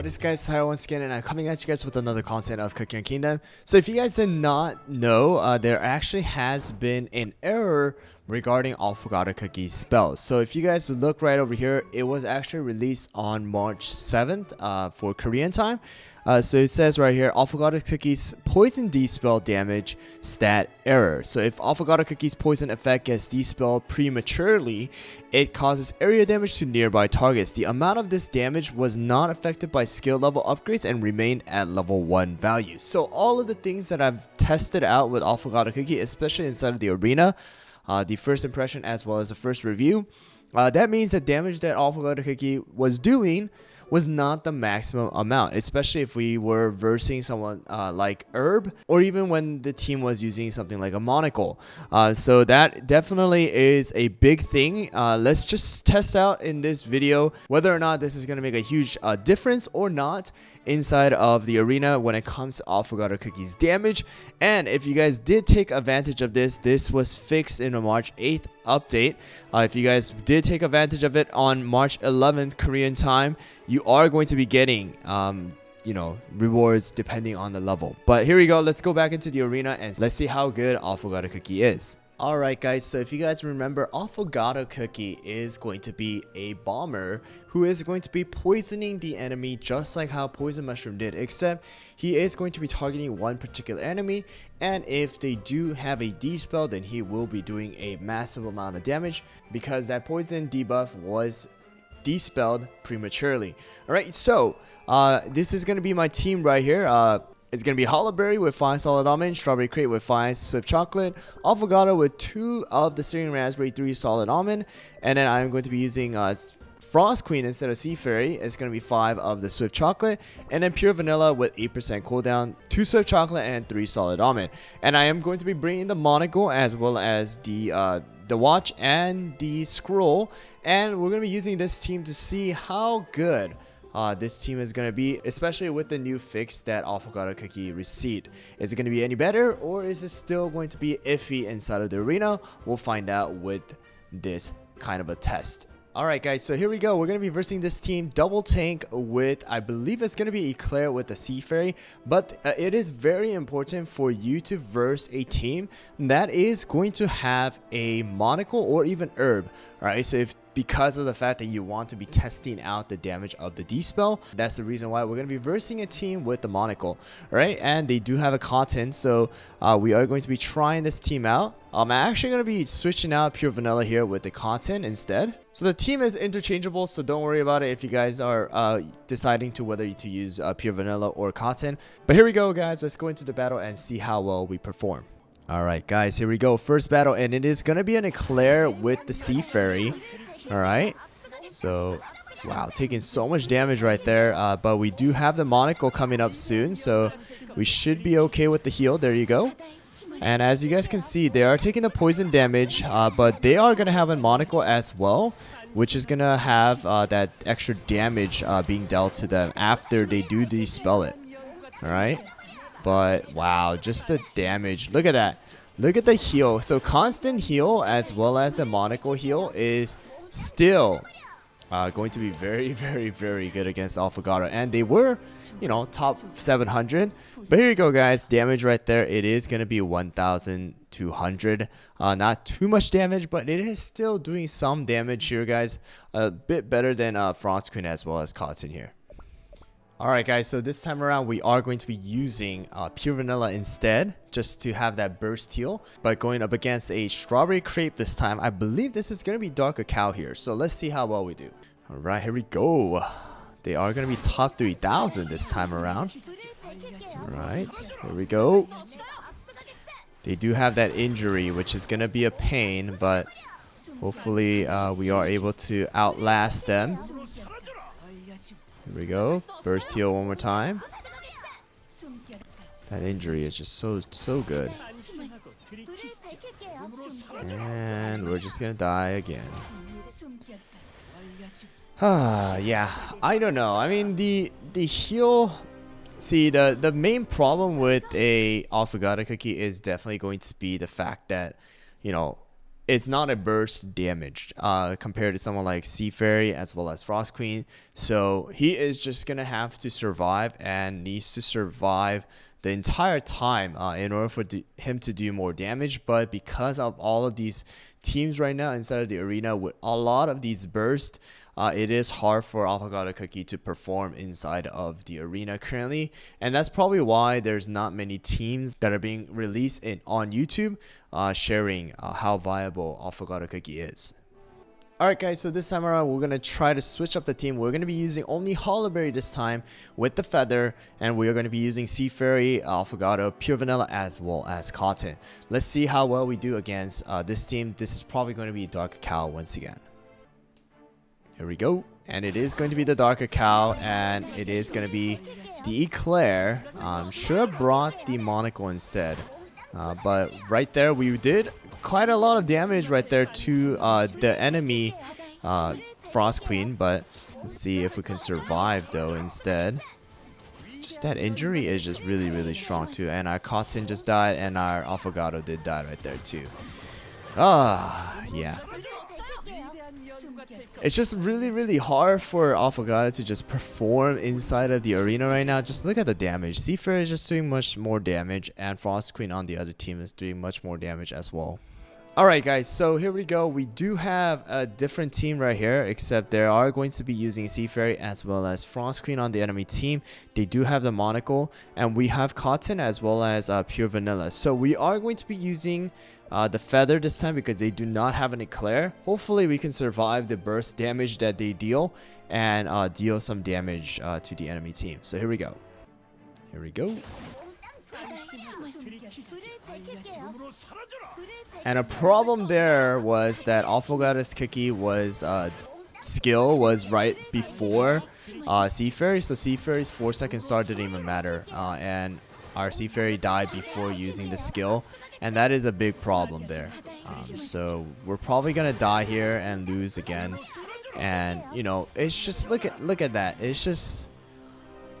What is guys, Tyler once again, and I'm coming at you guys with another content of Cookie and Kingdom. So if you guys did not know, there actually has been an error regarding Affogato Cookie spells. So if you guys look right over here, it was actually released on March 7th for Korean time. So it says right here, Affogato Cookie's poison dispel damage stat error. So if Affogato Cookie's poison effect gets dispelled prematurely, it causes area damage to nearby targets. The amount of this damage was not affected by skill level upgrades and remained at level 1 value. So all of the things that I've tested out with Affogato Cookie, especially inside of the arena, the first impression as well as the first review, that means the damage that Affogato Cookie was doing was not the maximum amount, especially if we were versing someone like Herb, or even when the team was using something like a monocle. So that definitely is a big thing. Let's just test out in this video whether or not this is going to make a huge difference or not inside of the arena when it comes to Affogato Cookie's damage. And if you guys did take advantage of this, this was fixed in a March 8th update. If you guys did take advantage of it on March 11th Korean time, you are going to be getting rewards depending on the level. But here we go, let's go back into the arena and let's see how good Affogato Cookie is. Alright guys, so if you guys remember, Affogato Cookie is going to be a bomber who is going to be poisoning the enemy just like how Poison Mushroom did, except he is going to be targeting one particular enemy, and if they do have a dispel, then he will be doing a massive amount of damage because that poison debuff was dispelled prematurely. Alright, so this is going to be my team right here. It's going to be Hollowberry with 5 solid almond, Strawberry Crate with 5 swift chocolate, Affogato with 2 of the Syrian Raspberry, 3 solid almond, and then I'm going to be using Frost Queen instead of Sea Fairy. It's going to be 5 of the swift chocolate, and then Pure Vanilla with 8% cooldown, 2 swift chocolate, and 3 solid almond. And I am going to be bringing the monocle as well as the watch and the scroll, and we're going to be using this team to see how good this team is going to be, especially with the new fix that Affogato Cookie received. Is it going to be any better, or is it still going to be iffy inside of the arena? We'll find out with this kind of a test. Alright guys, so here we go. We're going to be versing this team double tank with, I believe it's going to be Eclair with the Sea Fairy, but it is very important for you to verse a team that is going to have a monocle or even herb. Alright, so because of the fact that you want to be testing out the damage of the dispel, that's the reason why we're going to be versing a team with the monocle. Alright, and they do have a cotton, so we are going to be trying this team out. I'm actually going to be switching out Pure Vanilla here with the cotton instead. So the team is interchangeable, so don't worry about it if you guys are deciding to whether to use Pure Vanilla or cotton. But here we go guys, let's go into the battle and see how well we perform. Alright guys, here we go, first battle, and it is going to be an Eclair with the Sea Fairy. Alright, so wow, taking so much damage right there, but we do have the monocle coming up soon, so we should be okay with the heal. There you go. And as you guys can see, they are taking the poison damage, but they are going to have a monocle as well, which is going to have that extra damage being dealt to them after they do dispel it. Alright, but wow, just the damage, look at that. Look at the heal. So constant heal as well as the monocle heal is still going to be very, very, very good against Affogato, and they were, top 700. But here you go guys, damage right there, it is going to be 1200. Not too much damage, but it is still doing some damage here guys, a bit better than Frost Queen as well as Cotton here. Alright guys, so this time around we are going to be using Pure Vanilla instead, just to have that burst heal, but going up against a Strawberry Crepe this time. I believe this is going to be Dark Cacao here, so let's see how well we do. Alright, here we go. They are going to be top 3000 this time around. Alright, here we go. They do have that injury, which is going to be a pain, but hopefully we are able to outlast them. Here we go. Burst heal one more time. That injury is just so good. And we're just gonna die again. Yeah, I don't know. I mean, the heal. See, the main problem with a Affogato Cookie is definitely going to be the fact that, it's not a burst damage compared to someone like Sea Fairy as well as Frost Queen. So he is just gonna have to survive and needs to survive the entire time in order for him to do more damage. But because of all of these teams right now inside of the arena with a lot of these bursts, it is hard for Affogato Cookie to perform inside of the arena currently, and that's probably why there's not many teams that are being released on YouTube sharing how viable Affogato Cookie is. Alright guys, so this time around we're going to try to switch up the team. We're going to be using only Hollowberry this time with the feather, and we are going to be using Sea Fairy, Affogato, Pure Vanilla, as well as Cotton. Let's see how well we do against this team. This is probably going to be Dark Cacao once again. Here we go, and it is going to be the Dark Cacao, and it is going to be the Eclair. Should have brought the Monocle instead, but right there we did quite a lot of damage right there to the enemy Frost Queen. But let's see if we can survive though instead. Just that injury is just really strong too, and our Cotton just died, and our Affogato did die right there too. Yeah. It's just really hard for Affogato to just perform inside of the arena right now. Just look at the damage. Sea Fairy is just doing much more damage, and Frost Queen on the other team is doing much more damage as well. Alright guys, so here we go. We do have a different team right here, except they are going to be using Sea Fairy as well as Frost Queen on the enemy team. They do have the Monocle, and we have Cotton as well as Pure Vanilla. So we are going to be using the feather this time because they do not have an Eclair. Hopefully we can survive the burst damage that they deal and deal some damage to the enemy team. So here we go. Here we go. And a problem there was that Affogato's Cookie was skill was right before Sea Fairy, so Sea Fairy's 4-second star didn't even matter, and our Sea Fairy died before using the skill, and that is a big problem there. So we're probably gonna die here and lose again, and you know, it's just look at that. It's just,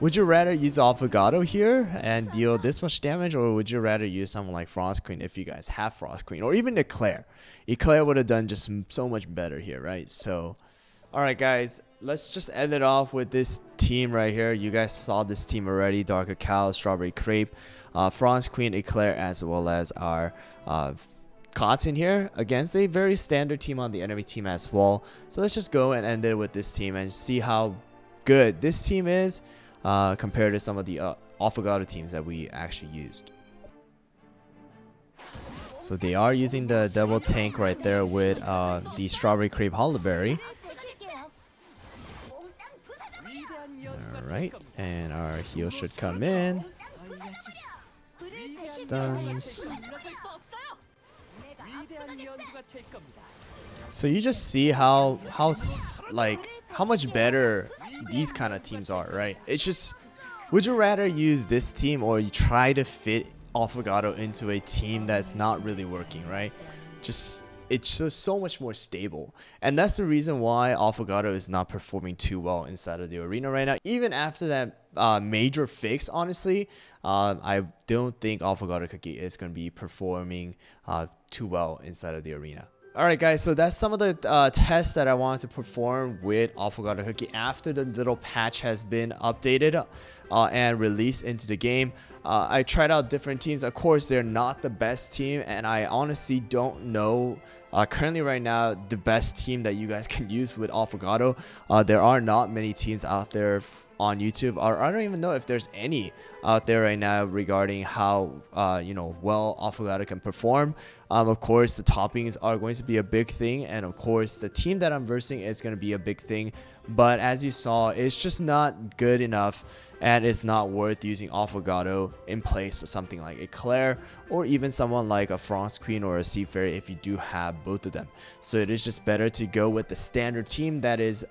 would you rather use Affogato here and deal this much damage, or would you rather use someone like Frost Queen if you guys have Frost Queen, or even Eclair? Eclair would have done just so much better here, right? So, alright guys, let's just end it off with this team right here. You guys saw this team already: Dark Cacao, Strawberry Crepe, Frost Queen, Eclair, as well as our Cotton here against a very standard team on the enemy team as well. So let's just go and end it with this team and see how good this team is compared to some of the Affogato teams that we actually used. So they are using the double tank right there with the Strawberry Crepe Hollowberry. Alright, and our heal should come in. Stuns. So you just see how much better these kind of teams are, right? It's just, would you rather use this team, or you try to fit Affogato into a team that's not really working, right? Just, it's just so much more stable, and that's the reason why Affogato is not performing too well inside of the arena right now. Even after that major fix, honestly, I don't think Affogato Cookie is going to be performing too well inside of the arena. Alright guys, so that's some of the tests that I wanted to perform with Affogato Cookie after the little patch has been updated and released into the game. I tried out different teams. Of course, they're not the best team, and I honestly don't know currently right now the best team that you guys can use with Affogato. There are not many teams out there on YouTube, or I don't even know if there's any out there right now regarding how well Affogato can perform. Of course, the toppings are going to be a big thing, and of course the team that I'm versing is going to be a big thing, but as you saw, it's just not good enough, and it's not worth using Affogato in place of something like Eclair, or even someone like a Frost Queen or a Sea Fairy if you do have both of them. So it is just better to go with the standard team that is,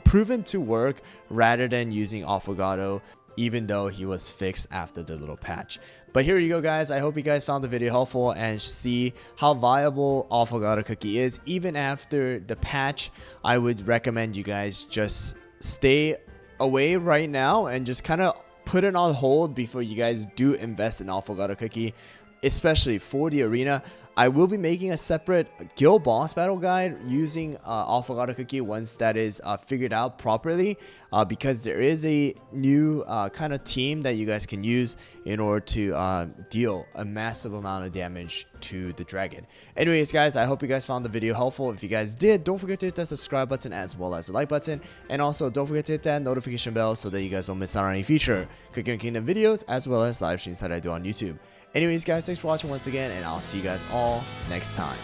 proven to work, rather than using Affogato, even though he was fixed after the little patch. But here you go guys, I hope you guys found the video helpful and see how viable Affogato Cookie is even after the patch. I would recommend you guys just stay away right now and just kind of put it on hold before you guys do invest in Affogato Cookie. especially for the arena. I will be making a separate guild boss battle guide using Affogato Cookie once that is figured out properly, because there is a new kind of team that you guys can use in order to deal a massive amount of damage to the dragon. Anyways guys, I hope you guys found the video helpful. If you guys did, don't forget to hit that subscribe button as well as the like button, and also don't forget to hit that notification bell so that you guys don't miss out on any future Cookie and Kingdom videos as well as live streams that I do on YouTube. Anyways guys, thanks for watching once again, and I'll see you guys all next time.